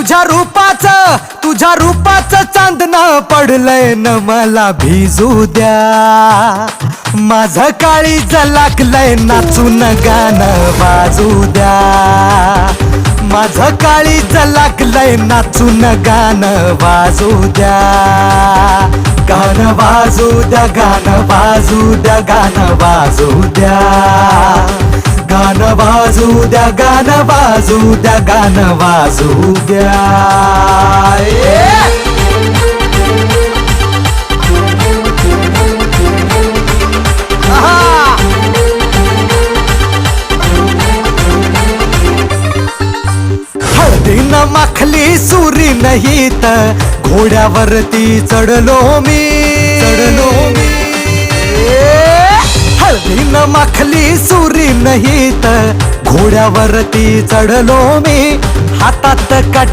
तुझ्या रूपाचं चांदणं पडलंय न मला भिजू द्या. माझं काळीज लागलंय नाचून गाणं वाजू द्या. माझं काळीज लागलंय नाचून गाणं वाजू द्या. गाणं वाजू द्या, गाणं वाजू द्या, गाणं वाजू द्या. गाणं वाजू द्या, गाणं वाजू द्या, गाणं वाजू द्या. हळदीनं माखली सुरी नाही तर घोड्यावरती चढलो मी. हळदीनं माखली सुरी नाही तर घोड्यावरती चढलो मी. हातात काट